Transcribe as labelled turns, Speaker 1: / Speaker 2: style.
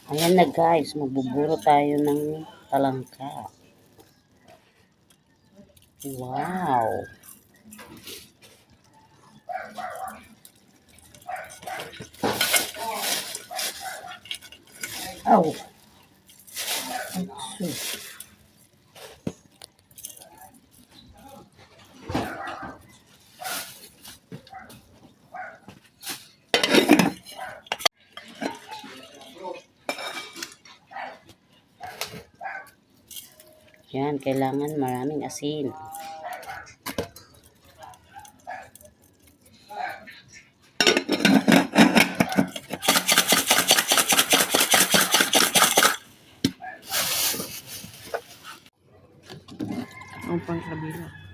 Speaker 1: Ayan na guys, magbuburo tayo ng talangka. Wow! Aw! Atsu! Yan, kailangan maraming asin. Ang pangkabila.